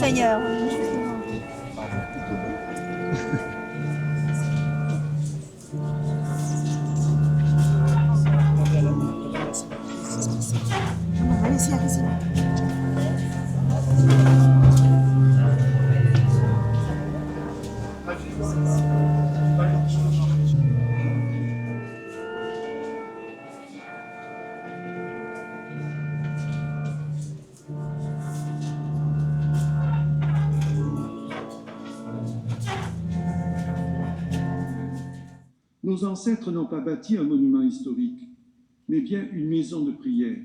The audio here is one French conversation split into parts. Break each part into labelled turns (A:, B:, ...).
A: Seigneur. Allez-y, allez-y.
B: Nos ancêtres n'ont pas bâti un monument historique, mais bien une maison de prière.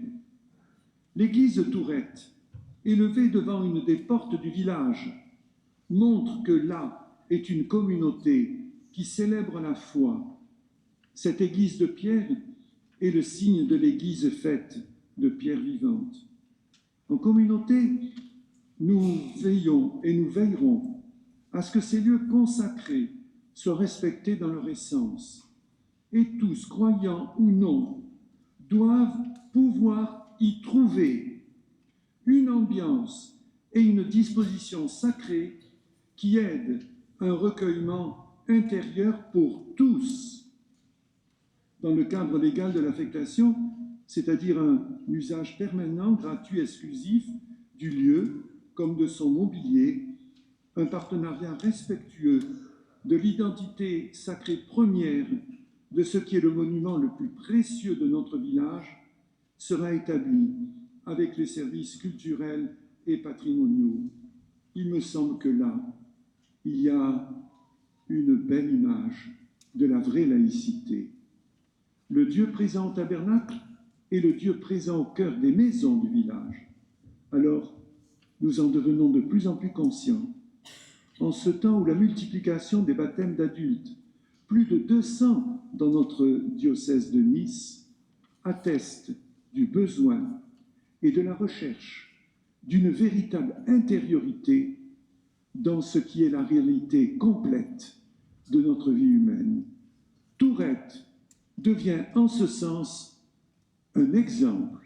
B: L'église de Tourette, élevée devant une des portes du village, montre que là est une communauté qui célèbre la foi. Cette église de pierre est le signe de l'église faite de pierre vivante. En communauté, nous veillons et nous veillerons à ce que ces lieux consacrés soient respectés dans leur essence. Et tous, croyants ou non, doivent pouvoir y trouver une ambiance et une disposition sacrée qui aident un recueillement intérieur pour tous. Dans le cadre légal de l'affectation, c'est-à-dire un usage permanent, gratuit, exclusif du lieu comme de son mobilier, un partenariat respectueux de l'identité sacrée première de ce qui est le monument le plus précieux de notre village sera établi avec les services culturels et patrimoniaux. Il me semble que là, il y a une belle image de la vraie laïcité. Le Dieu présent au tabernacle est le Dieu présent au cœur des maisons du village. Alors, nous en devenons de plus en plus conscients. En ce temps où la multiplication des baptêmes d'adultes, plus de 200 dans notre diocèse de Nice, atteste du besoin et de la recherche d'une véritable intériorité dans ce qui est la réalité complète de notre vie humaine. Tourette devient en ce sens un exemple.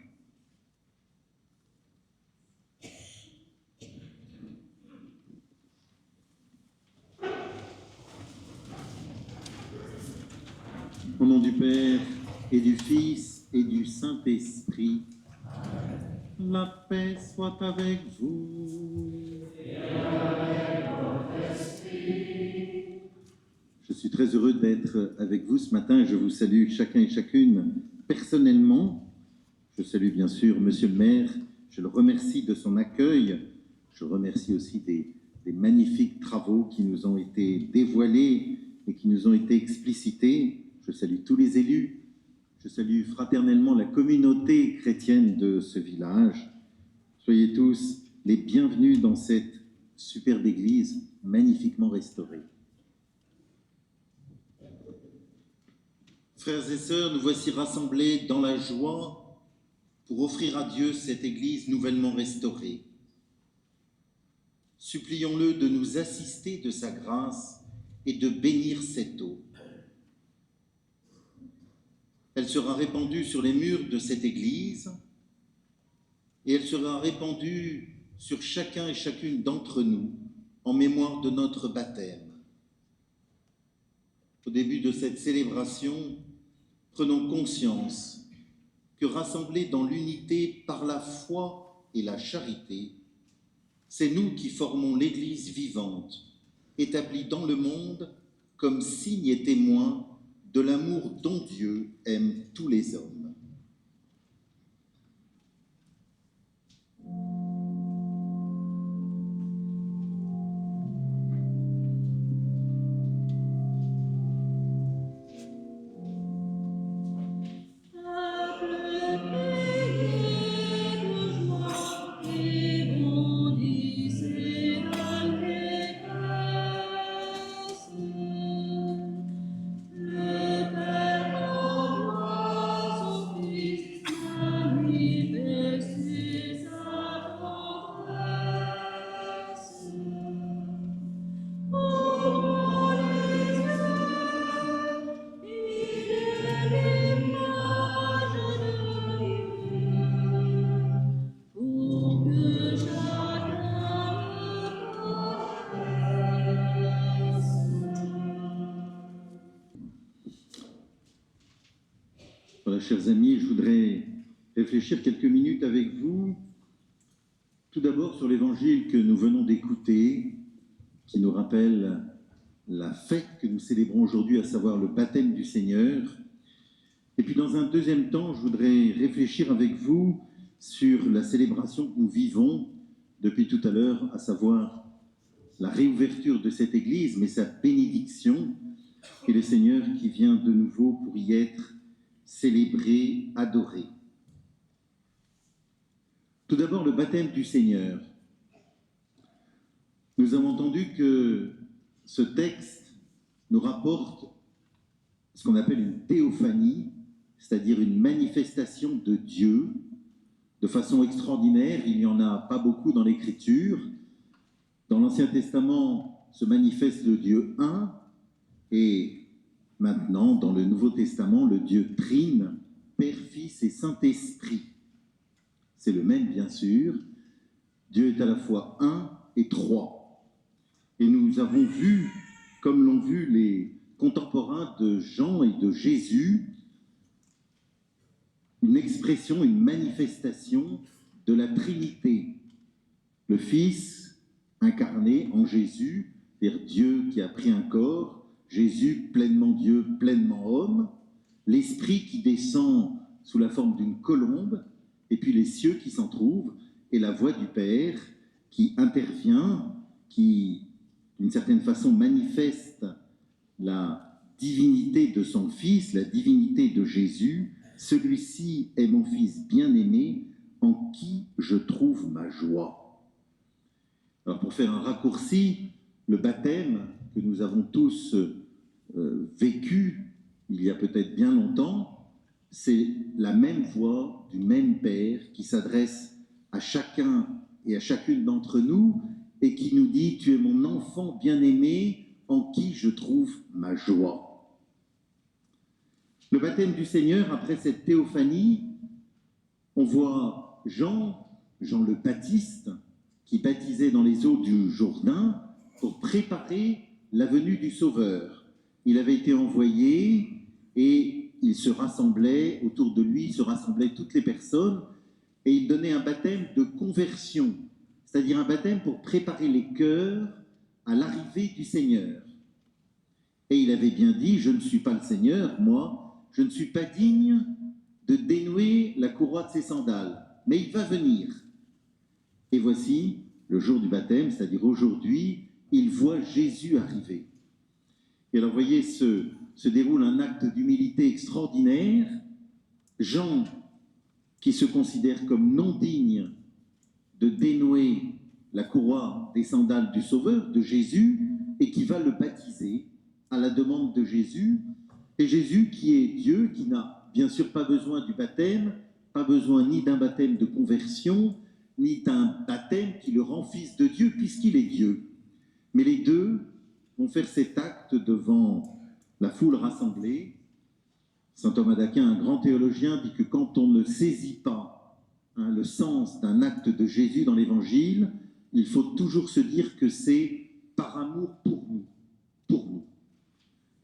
C: Au nom du Père et du Fils et du Saint-Esprit, la paix soit avec vous. Et avec votre esprit. Je suis très heureux d'être avec vous ce matin. Je vous salue chacun et chacune personnellement. Je salue bien sûr Monsieur le maire. Je le remercie de son accueil. Je remercie aussi des magnifiques travaux qui nous ont été dévoilés et qui nous ont été explicités. Je salue tous les élus, je salue fraternellement la communauté chrétienne de ce village. Soyez tous les bienvenus dans cette superbe église magnifiquement restaurée. Frères et sœurs, nous voici rassemblés dans la joie pour offrir à Dieu cette église nouvellement restaurée. Supplions-le de nous assister de sa grâce et de bénir cette eau. Elle sera répandue sur les murs de cette église et elle sera répandue sur chacun et chacune d'entre nous en mémoire de notre baptême. Au début de cette célébration, prenons conscience que rassemblés dans l'unité par la foi et la charité, c'est nous qui formons l'Église vivante, établie dans le monde comme signe et témoin de l'amour dont Dieu aime tous les hommes. Voilà, chers amis, je voudrais réfléchir quelques minutes avec vous, tout d'abord sur l'évangile que nous venons d'écouter, qui nous rappelle la fête que nous célébrons aujourd'hui, à savoir le baptême du Seigneur. Et puis dans un deuxième temps, je voudrais réfléchir avec vous sur la célébration que nous vivons depuis tout à l'heure, à savoir la réouverture de cette église, mais sa bénédiction, et le Seigneur qui vient de nouveau pour y être célébré, adoré. Tout d'abord, le baptême du Seigneur. Nous avons entendu que ce texte nous rapporte ce qu'on appelle une théophanie, c'est-à-dire une manifestation de Dieu de façon extraordinaire. Il n'y en a pas beaucoup dans l'Écriture. Dans l'Ancien Testament se manifeste le Dieu un, et maintenant, dans le Nouveau Testament, le Dieu trine, Père, Fils et Saint-Esprit. C'est le même, bien sûr. Dieu est à la fois un et trois. Et nous avons vu, comme l'ont vu les contemporains de Jean et de Jésus, une expression, une manifestation de la Trinité. Le Fils incarné en Jésus, c'est-à-dire Dieu qui a pris un corps, Jésus pleinement Dieu, pleinement homme, l'Esprit qui descend sous la forme d'une colombe, et puis les cieux qui s'en trouvent, et la voix du Père qui intervient, qui d'une certaine façon manifeste la divinité de son Fils, la divinité de Jésus. Celui-ci est mon Fils bien-aimé, en qui je trouve ma joie. Alors pour faire un raccourci, le baptême que nous avons tous vécu il y a peut-être bien longtemps, c'est la même voix du même Père qui s'adresse à chacun et à chacune d'entre nous et qui nous dit « Tu es mon enfant bien-aimé en qui je trouve ma joie ». Le baptême du Seigneur, après cette théophanie, on voit Jean le Baptiste, qui baptisait dans les eaux du Jourdain pour préparer la venue du Sauveur. Il avait été envoyé et il se rassemblait, autour de lui se rassemblaient toutes les personnes et il donnait un baptême de conversion, c'est-à-dire un baptême pour préparer les cœurs à l'arrivée du Seigneur. Et il avait bien dit « Je ne suis pas le Seigneur, moi, je ne suis pas digne de dénouer la courroie de ses sandales, mais il va venir. » Et voici, le jour du baptême, c'est-à-dire aujourd'hui, il voit Jésus arriver. Et alors, vous voyez, se déroule un acte d'humilité extraordinaire. Jean, qui se considère comme non digne de dénouer la courroie des sandales du Sauveur, de Jésus, et qui va le baptiser à la demande de Jésus. Et Jésus, qui est Dieu, qui n'a bien sûr pas besoin du baptême, pas besoin ni d'un baptême de conversion, ni d'un baptême qui le rend fils de Dieu, puisqu'il est Dieu. Mais les deux vont faire cet acte devant la foule rassemblée. Saint Thomas d'Aquin, un grand théologien, dit que quand on ne saisit pas le sens d'un acte de Jésus dans l'Évangile, il faut toujours se dire que c'est par amour pour nous, pour nous.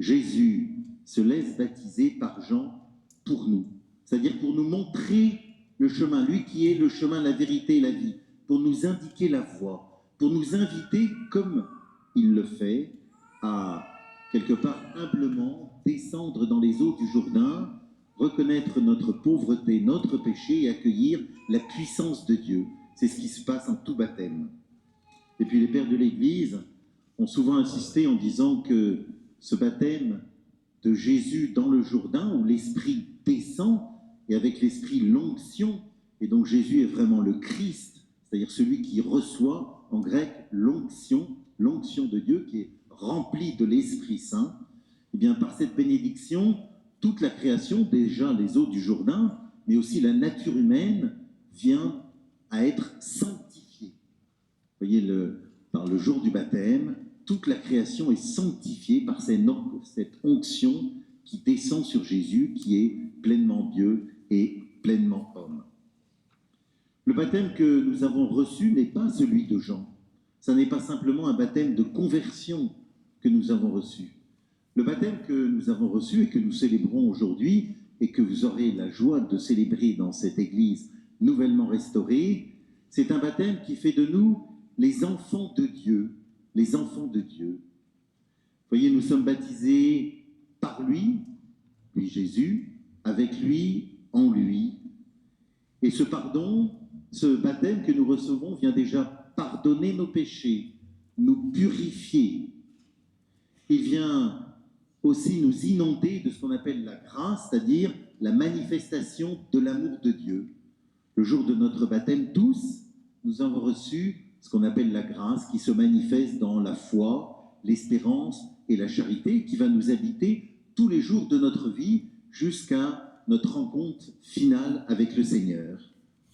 C: Jésus se laisse baptiser par Jean pour nous, c'est-à-dire pour nous montrer le chemin, lui qui est le chemin, la vérité et la vie, pour nous indiquer la voie, pour nous inviter, comme il le fait, à quelque part humblement descendre dans les eaux du Jourdain, reconnaître notre pauvreté, notre péché et accueillir la puissance de Dieu. C'est ce qui se passe en tout baptême. Et puis les pères de l'Église ont souvent insisté en disant que ce baptême de Jésus dans le Jourdain, où l'Esprit descend, et avec l'Esprit l'onction, et donc Jésus est vraiment le Christ, c'est-à-dire celui qui reçoit en grec l'onction de Dieu, qui est rempli de l'Esprit Saint. Et bien par cette bénédiction, toute la création, déjà les eaux du Jourdain, mais aussi la nature humaine, vient à être sanctifiée. Vous voyez, par le jour du baptême, toute la création est sanctifiée par cette onction qui descend sur Jésus, qui est pleinement Dieu et pleinement homme. Le baptême que nous avons reçu n'est pas celui de Jean. Ça n'est pas simplement un baptême de conversion que nous avons reçu. Le baptême que nous avons reçu et que nous célébrons aujourd'hui et que vous aurez la joie de célébrer dans cette église nouvellement restaurée, c'est un baptême qui fait de nous les enfants de Dieu, les enfants de Dieu. Vous voyez, nous sommes baptisés par lui, lui Jésus, avec lui, en lui. Et ce pardon, ce baptême que nous recevons vient déjà pardonner nos péchés, nous purifier. Il vient aussi nous inonder de ce qu'on appelle la grâce, c'est-à-dire la manifestation de l'amour de Dieu. Le jour de notre baptême, tous, nous avons reçu ce qu'on appelle la grâce, qui se manifeste dans la foi, l'espérance et la charité, qui va nous habiter tous les jours de notre vie jusqu'à notre rencontre finale avec le Seigneur,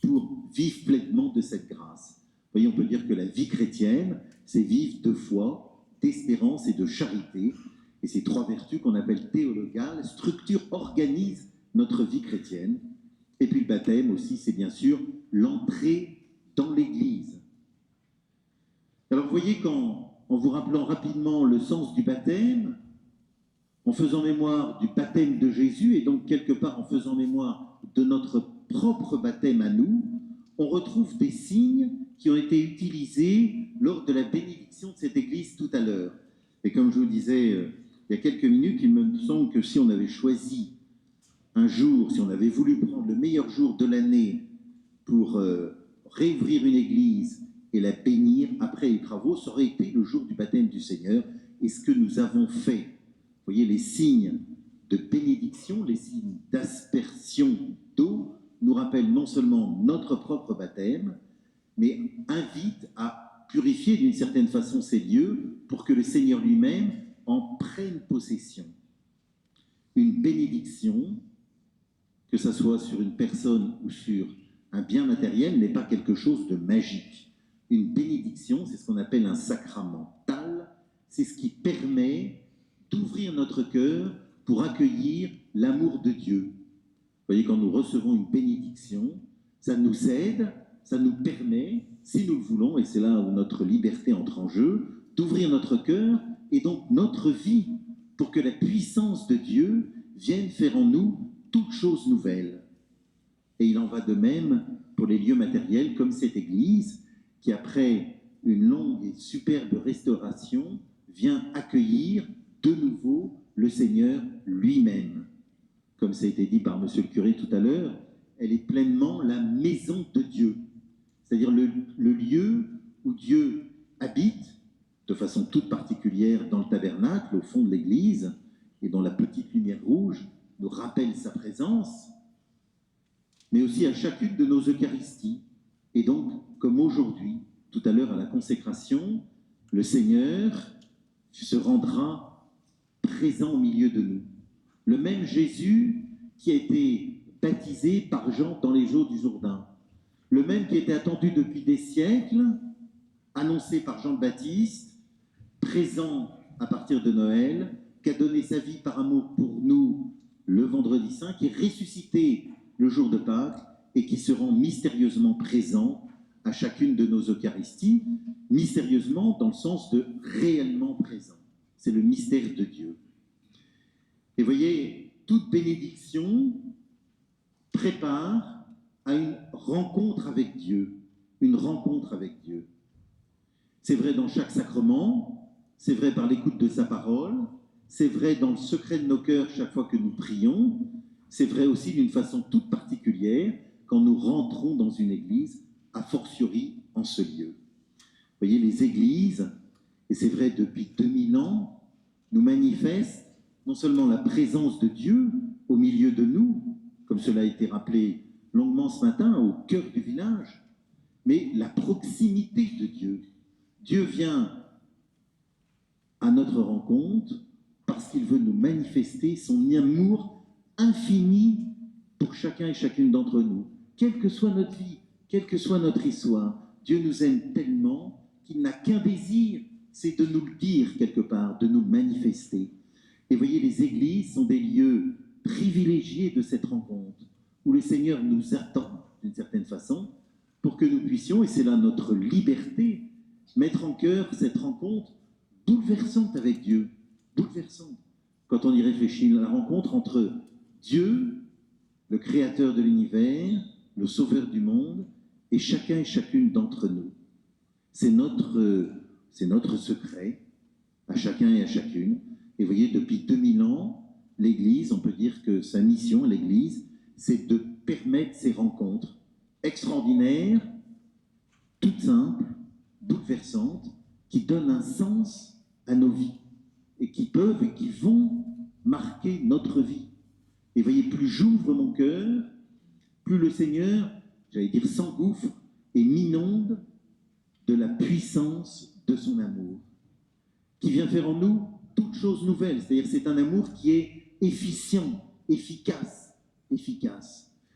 C: pour vivre pleinement de cette grâce. Vous voyez, on peut dire que la vie chrétienne, c'est vivre de foi, d'espérance et de charité. Et ces trois vertus qu'on appelle théologales structurent, organisent notre vie chrétienne. Et puis le baptême aussi, c'est bien sûr l'entrée dans l'Église. Alors vous voyez qu'en vous rappelant rapidement le sens du baptême, en faisant mémoire du baptême de Jésus, et donc quelque part en faisant mémoire de notre propre baptême à nous, on retrouve des signes qui ont été utilisés lors de la bénédiction de cette église tout à l'heure. Et comme je vous disais il y a quelques minutes, il me semble que si on avait choisi un jour, si on avait voulu prendre le meilleur jour de l'année pour réouvrir une église et la bénir après les travaux, ça aurait été le jour du baptême du Seigneur. Et ce que nous avons fait, vous voyez, les signes de bénédiction, les signes d'aspersion d'eau, nous rappellent non seulement notre propre baptême, mais invitent à purifier d'une certaine façon ces lieux pour que le Seigneur lui-même en prenne possession. Une bénédiction, que ce soit sur une personne ou sur un bien matériel, n'est pas quelque chose de magique. Une bénédiction, c'est ce qu'on appelle un sacramental, c'est ce qui permet d'ouvrir notre cœur pour accueillir l'amour de Dieu. Vous voyez, quand nous recevons une bénédiction, ça nous aide, ça nous permet, si nous le voulons, et c'est là où notre liberté entre en jeu, d'ouvrir notre cœur et donc notre vie pour que la puissance de Dieu vienne faire en nous toutes choses nouvelles. Et il en va de même pour les lieux matériels comme cette église qui, après une longue et superbe restauration, vient accueillir de nouveau le Seigneur lui-même. Comme ça a été dit par monsieur le curé tout à l'heure, elle est pleinement la maison de Dieu, c'est-à-dire le lieu où Dieu habite de façon toute particulière dans le tabernacle, au fond de l'église, et dont la petite lumière rouge nous rappelle sa présence, mais aussi à chacune de nos Eucharisties. Et donc, comme aujourd'hui, tout à l'heure à la consécration, le Seigneur se rendra présent au milieu de nous. Le même Jésus qui a été baptisé par Jean dans les eaux du Jourdain, le même qui était attendu depuis des siècles, annoncé par Jean le Baptiste, présent à partir de Noël, qui a donné sa vie par amour pour nous le vendredi saint, qui est ressuscité le jour de Pâques et qui se rend mystérieusement présent à chacune de nos Eucharisties, mystérieusement dans le sens de réellement présent. C'est le mystère de Dieu. Et voyez, toute bénédiction prépare à une rencontre avec Dieu, une rencontre avec Dieu. C'est vrai dans chaque sacrement, c'est vrai par l'écoute de sa parole, c'est vrai dans le secret de nos cœurs chaque fois que nous prions, c'est vrai aussi d'une façon toute particulière quand nous rentrons dans une église, a fortiori en ce lieu. Vous voyez, les églises, et c'est vrai depuis 2000 ans, nous manifestent non seulement la présence de Dieu au milieu de nous, comme cela a été rappelé longuement ce matin, au cœur du village, mais la proximité de Dieu. Dieu vient à notre rencontre parce qu'il veut nous manifester son amour infini pour chacun et chacune d'entre nous. Quelle que soit notre vie, quelle que soit notre histoire, Dieu nous aime tellement qu'il n'a qu'un désir, c'est de nous le dire quelque part, de nous manifester. Et voyez, les églises sont des lieux privilégiés de cette rencontre, où le Seigneur nous attend d'une certaine façon, pour que nous puissions, et c'est là notre liberté, mettre en cœur cette rencontre bouleversante avec Dieu, bouleversante. Quand on y réfléchit, la rencontre entre Dieu le Créateur de l'univers, le Sauveur du monde, et chacun et chacune d'entre nous. C'est notre secret, à chacun et à chacune. Et vous voyez, depuis 2000 ans, l'Église, on peut dire que sa mission, l'Église, c'est de permettre ces rencontres extraordinaires, toutes simples, bouleversantes, qui donnent un sens à nos vies et qui peuvent et qui vont marquer notre vie. Et vous voyez, plus j'ouvre mon cœur, plus le Seigneur, j'allais dire, s'engouffre et m'inonde de la puissance de son amour, qui vient faire en nous toutes choses nouvelles. C'est-à-dire, c'est un amour qui est efficient, efficace.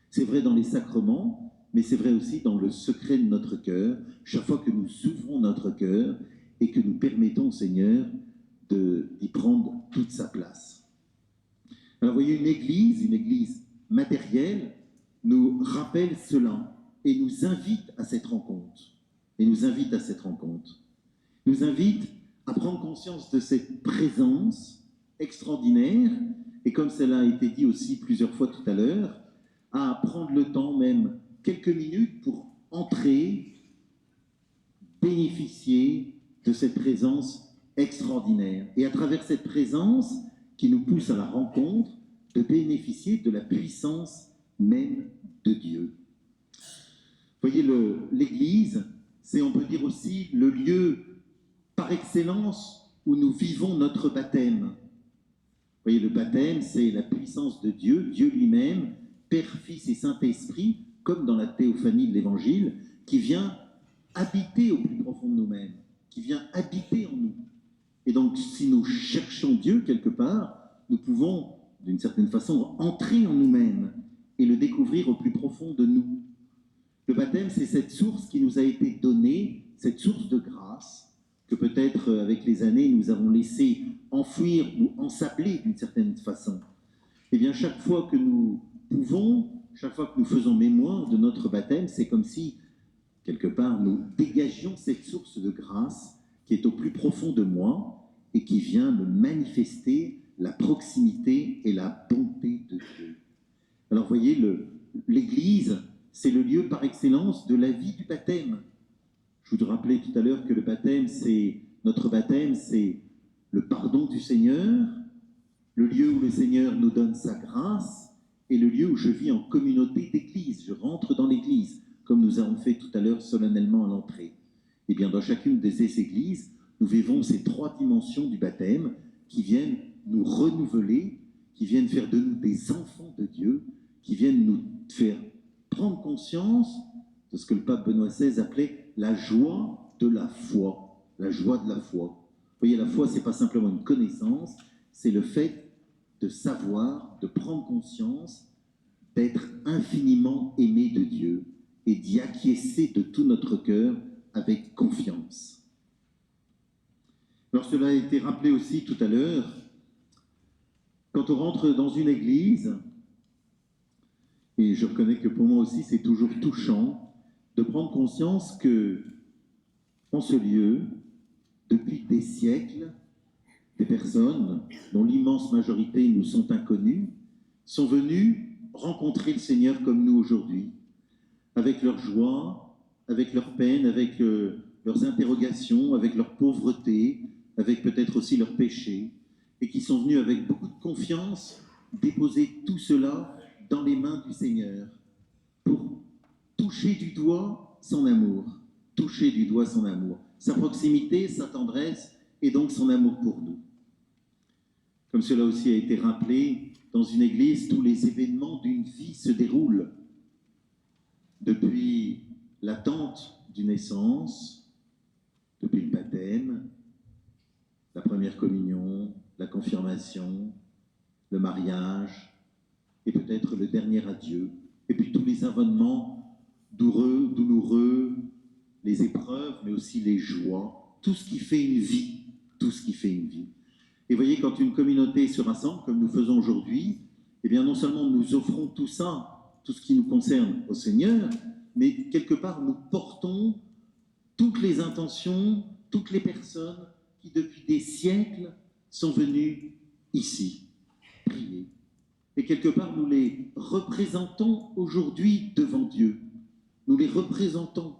C: C'est vrai dans les sacrements, mais c'est vrai aussi dans le secret de notre cœur, chaque fois que nous ouvrons notre cœur et que nous permettons au Seigneur d'y prendre toute sa place. Alors, vous voyez, une église matérielle, nous rappelle cela et nous invite à cette rencontre. Nous invite à prendre conscience de cette présence extraordinaire, et comme cela a été dit aussi plusieurs fois tout à l'heure, à prendre le temps, même quelques minutes, pour entrer, bénéficier de cette présence extraordinaire. Et à travers cette présence qui nous pousse à la rencontre, de bénéficier de la puissance même de Dieu. Vous voyez, l'Église, c'est, on peut dire aussi, le lieu par excellence où nous vivons notre baptême. Vous voyez, le baptême, c'est la puissance de Dieu, Dieu lui-même, Père, Fils et Saint-Esprit, comme dans la théophanie de l'Évangile, qui vient habiter au plus profond de nous-mêmes, qui vient habiter en nous. Et donc, si nous cherchons Dieu quelque part, nous pouvons, d'une certaine façon, entrer en nous-mêmes et le découvrir au plus profond de nous. Le baptême, c'est cette source qui nous a été donnée, cette source de grâce, que peut-être avec les années nous avons laissé enfouir ou ensabler d'une certaine façon. Eh bien, chaque fois que nous pouvons, chaque fois que nous faisons mémoire de notre baptême, c'est comme si, quelque part, nous dégagions cette source de grâce qui est au plus profond de moi et qui vient me manifester la proximité et la bonté de Dieu. Alors, vous voyez, l'Église, c'est le lieu par excellence de la vie du baptême. Je vous rappelais tout à l'heure que notre baptême, c'est le pardon du Seigneur, le lieu où le Seigneur nous donne sa grâce, et le lieu où je vis en communauté d'église. Je rentre dans l'église, comme nous avons fait tout à l'heure solennellement à l'entrée. Et bien, dans chacune de ces églises, nous vivons ces trois dimensions du baptême qui viennent nous renouveler, qui viennent faire de nous des enfants de Dieu, qui viennent nous faire prendre conscience de ce que le pape Benoît XVI appelait la joie de la foi. La joie de la foi. Vous voyez, la foi, ce n'est pas simplement une connaissance, c'est le fait de savoir, de prendre conscience, d'être infiniment aimé de Dieu et d'y acquiescer de tout notre cœur avec confiance. Alors cela a été rappelé aussi tout à l'heure, quand on rentre dans une église, et je reconnais que pour moi aussi c'est toujours touchant, de prendre conscience que, en ce lieu, depuis des siècles, des personnes dont l'immense majorité nous sont inconnues, sont venues rencontrer le Seigneur comme nous aujourd'hui, avec leur joie, avec leur peine, avec leurs interrogations, avec leur pauvreté, avec peut-être aussi leurs péchés, et qui sont venus avec beaucoup de confiance déposer tout cela dans les mains du Seigneur pour toucher du doigt son amour, toucher du doigt son amour, sa proximité, sa tendresse et donc son amour pour nous. Comme cela aussi a été rappelé, dans une église, tous les événements d'une vie se déroulent. Depuis l'attente d'une naissance, depuis le baptême, la première communion, la confirmation, le mariage, et peut-être le dernier adieu, et puis tous les avènements douloureux, les épreuves, mais aussi les joies, tout ce qui fait une vie, tout ce qui fait une vie. Et vous voyez, quand une communauté se rassemble, comme nous faisons aujourd'hui, eh bien non seulement nous offrons tout ça, tout ce qui nous concerne au Seigneur, mais quelque part nous portons toutes les intentions, toutes les personnes qui depuis des siècles sont venues ici, prier, Et quelque part, nous les représentons aujourd'hui devant Dieu. Nous les représentons.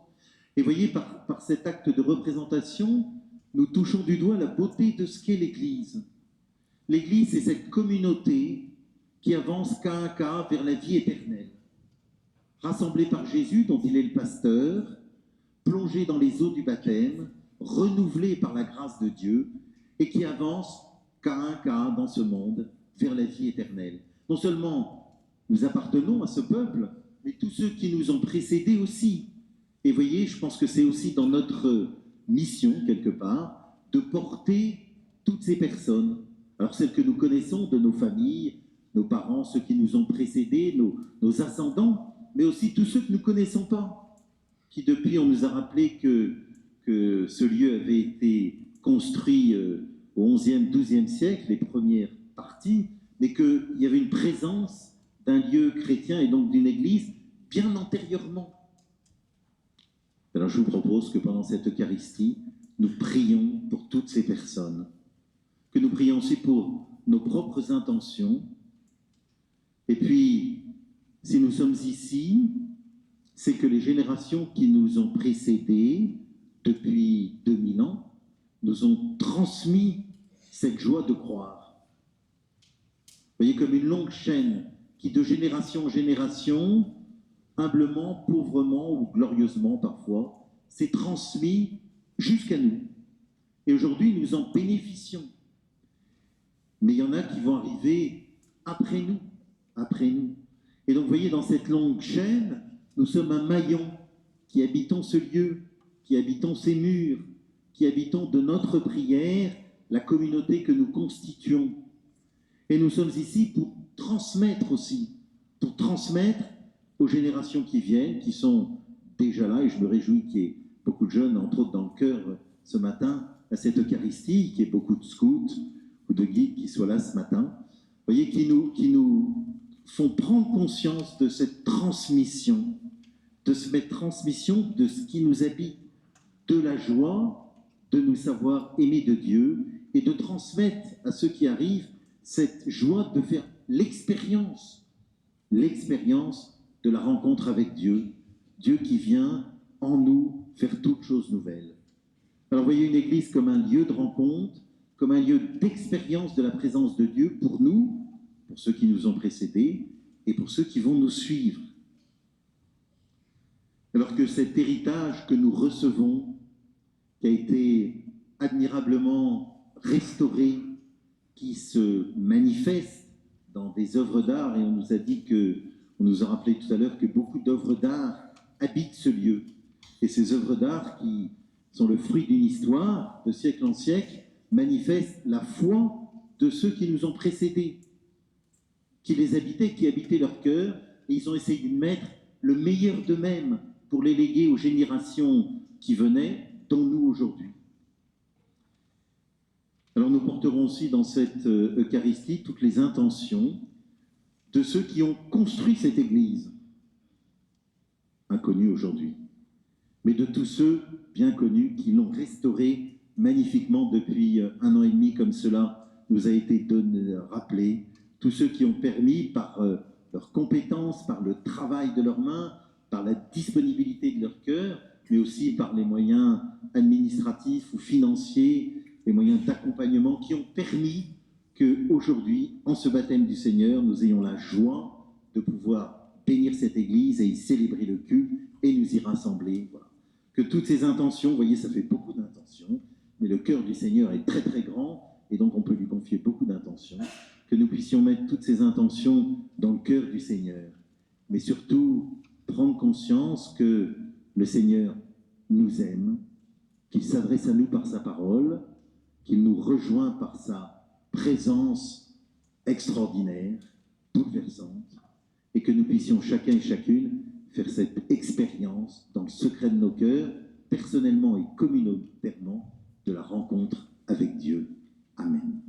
C: Et voyez, par cet acte de représentation, nous touchons du doigt la beauté de ce qu'est l'Église. L'Église, c'est cette communauté qui avance cas à cas vers la vie éternelle. Rassemblée par Jésus, dont il est le pasteur, plongée dans les eaux du baptême, renouvelée par la grâce de Dieu, et qui avance cas à cas dans ce monde vers la vie éternelle. Non seulement nous appartenons à ce peuple, mais tous ceux qui nous ont précédés aussi. Et voyez, je pense que c'est aussi dans notre mission, quelque part, de porter toutes ces personnes. Alors celles que nous connaissons de nos familles, nos parents, ceux qui nous ont précédés, nos ascendants, mais aussi tous ceux que nous ne connaissons pas, qui depuis, on nous a rappelé que ce lieu avait été construit au XIe, XIIe siècle, les premières parties, mais qu'il y avait une présence d'un lieu chrétien et donc d'une église bien antérieurement. Alors je vous propose que pendant cette Eucharistie, nous prions pour toutes ces personnes, que nous prions aussi pour nos propres intentions. Et puis, si nous sommes ici, c'est que les générations qui nous ont précédés depuis 2000 ans nous ont transmis cette joie de croire. Vous voyez, comme une longue chaîne qui, de génération en génération, humblement, pauvrement ou glorieusement parfois, s'est transmis jusqu'à nous. Et aujourd'hui, nous en bénéficions. Mais il y en a qui vont arriver après nous, après nous. Et donc, vous voyez, dans cette longue chaîne, nous sommes un maillon qui habitons ce lieu, qui habitons ces murs, qui habitons de notre prière la communauté que nous constituons. Et nous sommes ici pour transmettre aussi, pour transmettre aux générations qui viennent, qui sont déjà là, et je me réjouis qu'il y ait beaucoup de jeunes, entre autres dans le chœur ce matin, à cette Eucharistie, qu'il y ait beaucoup de scouts ou de guides qui soient là ce matin, vous voyez, qui nous font prendre conscience de cette transmission, de cette transmission de ce qui nous habite, de la joie de nous savoir aimer de Dieu et de transmettre à ceux qui arrivent cette joie de faire l'expérience de la rencontre avec Dieu, Dieu qui vient en nous faire toutes choses nouvelles. Alors voyez une église comme un lieu de rencontre, comme un lieu d'expérience de la présence de Dieu pour nous, pour ceux qui nous ont précédés et pour ceux qui vont nous suivre. Alors que cet héritage que nous recevons, qui a été admirablement restauré, qui se manifeste dans des œuvres d'art, et on nous a dit on nous a rappelé tout à l'heure que beaucoup d'œuvres d'art habitent ce lieu. Et ces œuvres d'art qui sont le fruit d'une histoire de siècle en siècle manifestent la foi de ceux qui nous ont précédés, qui les habitaient, qui habitaient leur cœur, et ils ont essayé de mettre le meilleur d'eux-mêmes pour les léguer aux générations qui venaient, dont nous aujourd'hui. Alors nous porterons aussi dans cette Eucharistie toutes les intentions de ceux qui ont construit cette Église, inconnue aujourd'hui, mais de tous ceux bien connus qui l'ont restaurée magnifiquement depuis 1 an et demi, comme cela nous a été rappelé, tous ceux qui ont permis par leurs compétences, par le travail de leurs mains, par la disponibilité de leur cœur, mais aussi par les moyens administratifs ou financiers, les moyens d'accompagnement qui ont permis qu'aujourd'hui, en ce baptême du Seigneur, nous ayons la joie de pouvoir bénir cette Église et y célébrer le culte et nous y rassembler. Voilà. Que toutes ces intentions, vous voyez, ça fait beaucoup d'intentions, mais le cœur du Seigneur est très très grand et donc on peut lui confier beaucoup d'intentions, que nous puissions mettre toutes ces intentions dans le cœur du Seigneur, mais surtout prendre conscience que le Seigneur nous aime, qu'il s'adresse à nous par sa parole, qu'il nous rejoint par sa présence extraordinaire, bouleversante, et que nous puissions chacun et chacune faire cette expérience dans le secret de nos cœurs, personnellement et communautairement, de la rencontre avec Dieu. Amen.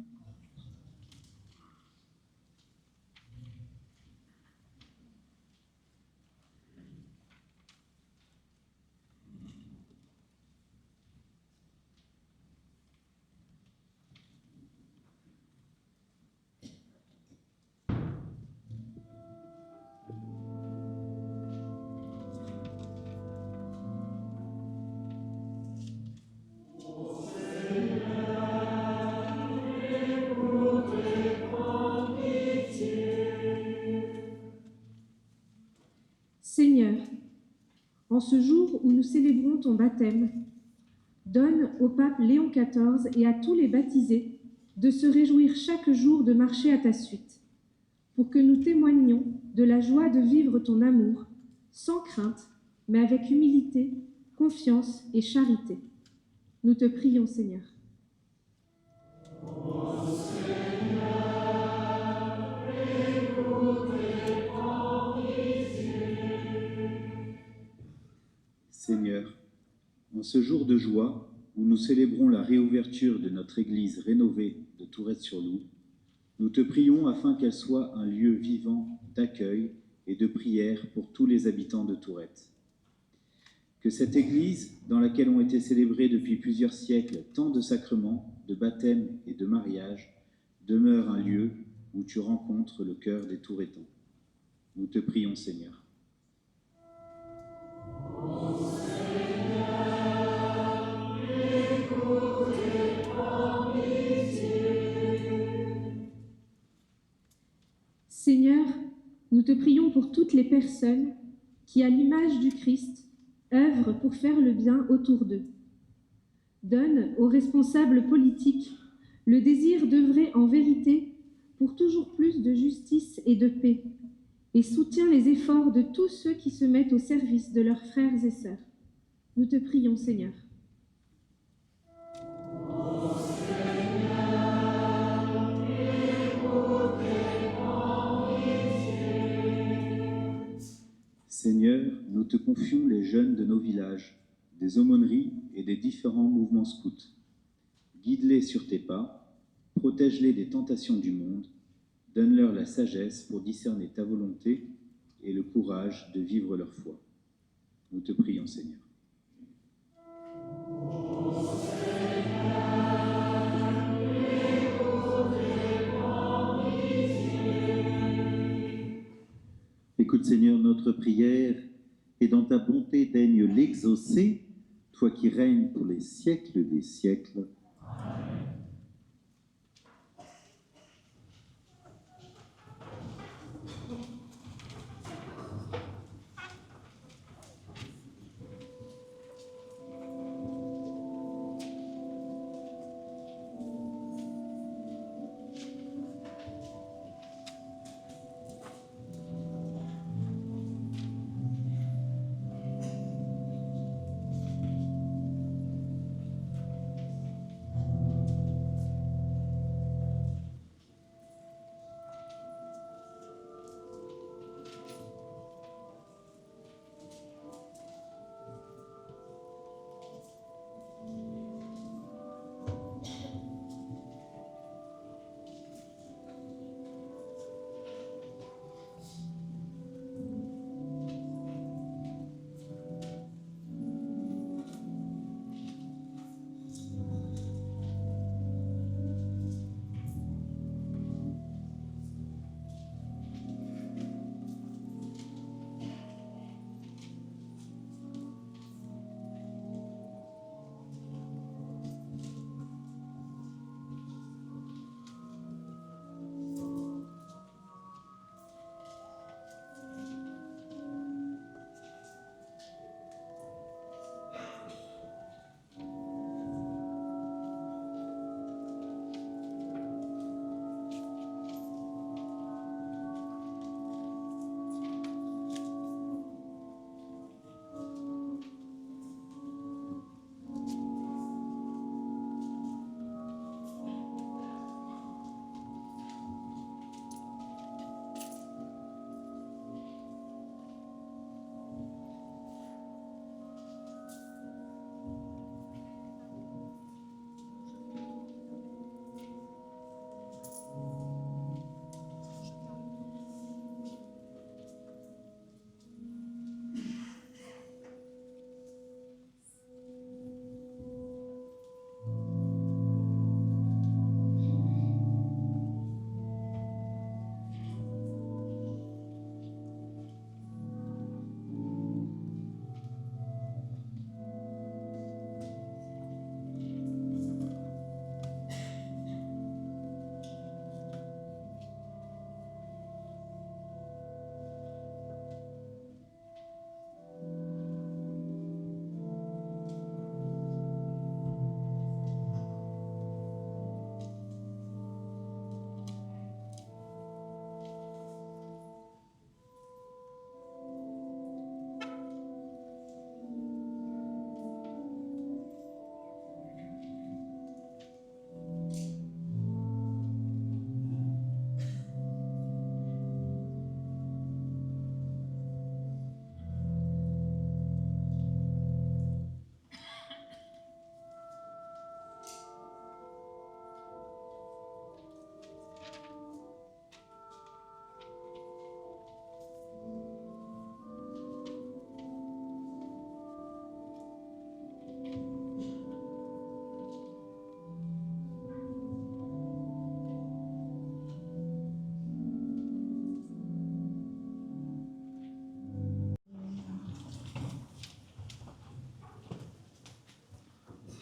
D: Seigneur, en ce jour où nous célébrons ton baptême, donne au pape Léon XIV et à tous les baptisés de se réjouir chaque jour de marcher à ta suite, pour que nous témoignions de la joie de vivre ton amour, sans crainte, mais avec humilité, confiance et charité. Nous te prions, Seigneur.
C: Seigneur, en ce jour de joie où nous célébrons la réouverture de notre église rénovée de Tourette-sur-Loup, nous te prions afin qu'elle soit un lieu vivant d'accueil et de prière pour tous les habitants de Tourette. Que cette église, dans laquelle ont été célébrés depuis plusieurs siècles tant de sacrements, de baptêmes et de mariages, demeure un lieu où tu rencontres le cœur des Tourettans. Nous te prions, Seigneur.
D: Seigneur, nous te prions pour toutes les personnes qui, à l'image du Christ, œuvrent pour faire le bien autour d'eux. Donne aux responsables politiques le désir d'œuvrer en vérité pour toujours plus de justice et de paix, et soutiens les efforts de tous ceux qui se mettent au service de leurs frères et sœurs. Nous te prions, Seigneur.
C: Seigneur, nous te confions les jeunes de nos villages, des aumôneries et des différents mouvements scouts. Guide-les sur tes pas, protège-les des tentations du monde, donne-leur la sagesse pour discerner ta volonté et le courage de vivre leur foi. Nous te prions, Seigneur. Écoute, Seigneur, notre prière, et dans ta bonté daigne l'exaucer, toi qui règnes pour les siècles des siècles.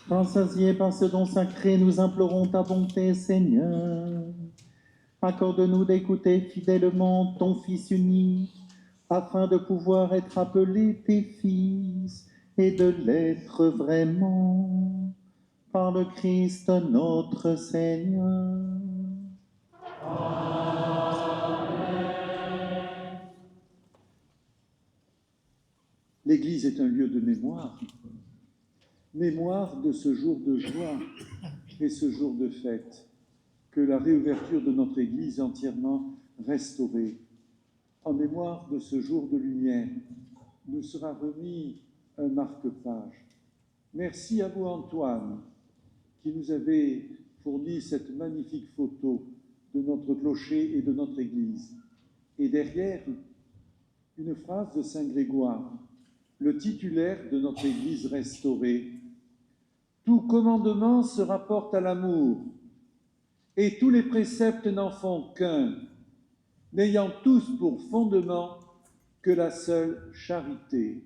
C: Rassasiés par ce don sacré, nous implorons ta bonté, Seigneur. Accorde-nous d'écouter fidèlement ton Fils unique, afin de pouvoir être appelés tes fils et de l'être vraiment. Par le Christ notre Seigneur.
B: L'Église est un lieu de mémoire, mémoire de ce jour de joie et ce jour de fête, que la réouverture de notre Église entièrement restaurée, en mémoire de ce jour de lumière, nous sera remis un marque-page. Merci à vous, Antoine, qui nous avez fourni cette magnifique photo de notre clocher et de notre Église. Et derrière, une phrase de Saint Grégoire, le titulaire de notre Église restaurée. Tout commandement se rapporte à l'amour, et tous les préceptes n'en font qu'un, n'ayant tous pour fondement que la seule charité.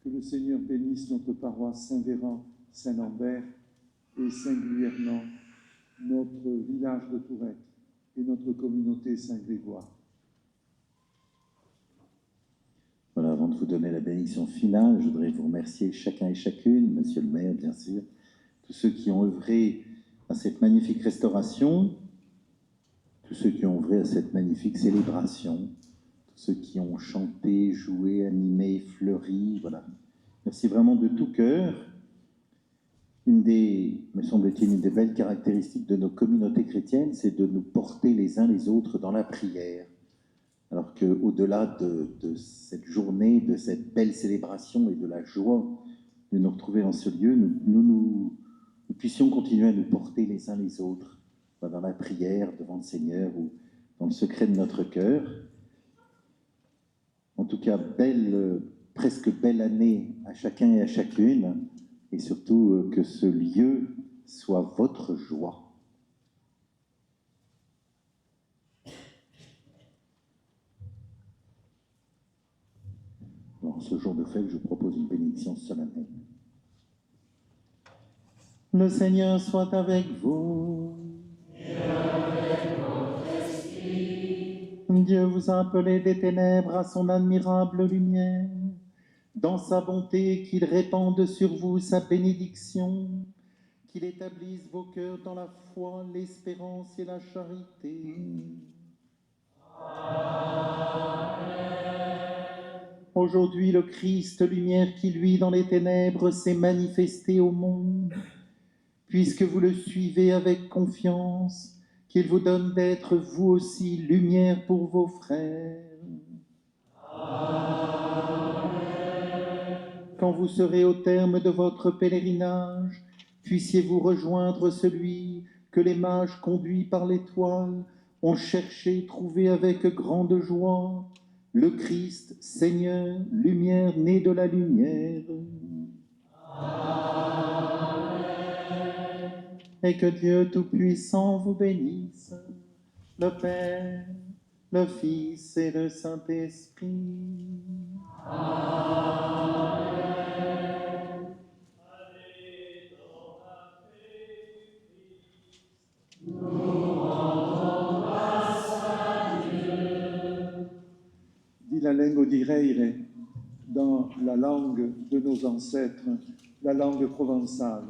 B: Que le Seigneur bénisse notre paroisse Saint-Véran, Saint-Lambert, et singulièrement notre village de Tourette et notre communauté Saint-Grégoire.
C: Voilà, avant de vous donner la bénédiction finale, je voudrais vous remercier chacun et chacune, Monsieur le maire, bien sûr, tous ceux qui ont œuvré à cette magnifique restauration, tous ceux qui ont œuvré à cette magnifique célébration, tous ceux qui ont chanté, joué, animé, fleuri, voilà. Merci vraiment de tout cœur. Me semble-t-il, une des belles caractéristiques de nos communautés chrétiennes, c'est de nous porter les uns les autres dans la prière. Alors qu'au-delà de cette journée, de cette belle célébration et de la joie de nous retrouver dans ce lieu, nous puissions continuer à nous porter les uns les autres dans la prière devant le Seigneur ou dans le secret de notre cœur. En tout cas, presque belle année à chacun et à chacune, et surtout que ce lieu soit votre joie. En ce jour de fête, je vous propose une bénédiction solennelle. Le Seigneur soit avec vous. Et avec votre esprit. Dieu vous a appelé des ténèbres à son admirable lumière. Dans sa bonté, qu'il répande sur vous sa bénédiction, qu'il établisse vos cœurs dans la foi, l'espérance et la charité. Amen. Aujourd'hui, le Christ, lumière qui luit dans les ténèbres, s'est manifesté au monde. Puisque vous le suivez avec confiance, qu'il vous donne d'être vous aussi lumière pour vos frères. Amen. Quand vous serez au terme de votre pèlerinage, puissiez-vous rejoindre celui que les mages conduits par l'étoile ont cherché et trouvé avec grande joie, le Christ, Seigneur, lumière née de la lumière. Amen. Et que Dieu Tout-Puissant vous bénisse, le Père, le Fils et le Saint-Esprit. Amen.
B: Dit la lingua di Reire, dans la langue de nos ancêtres, la langue provençale.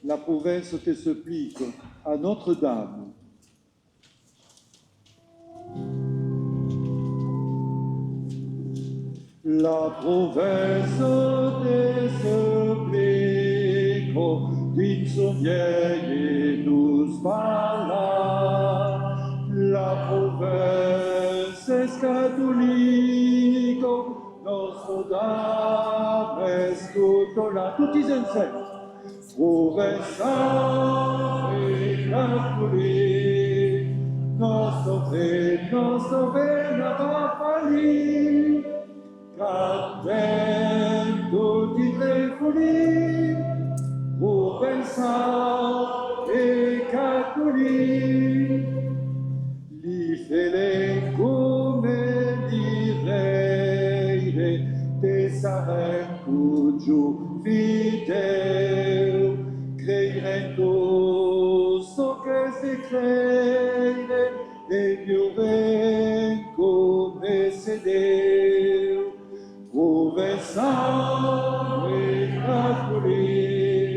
B: La province te supplique à Notre-Dame. La province te supplique, din sovieie spala. La province est catholique, nostro Dame escutola. Tutti insieme. Provenza e catholique, nostro vena va falli, cadem tutti trefoli, Provenza e catholique, li fele come direi, te sarem cugiu fidel. vento so che si crede e più vengo e sedeu ove sangue calcoli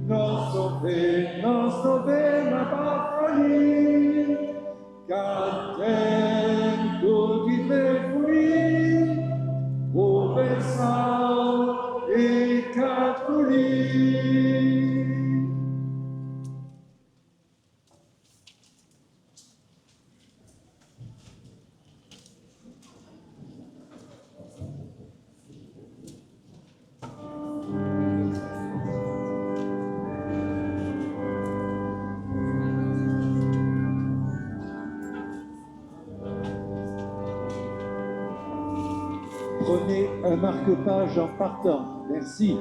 B: non so bene ma battagli cantando di te fuori ove sangue calcoli. Prenez un marque-page en partant. Merci.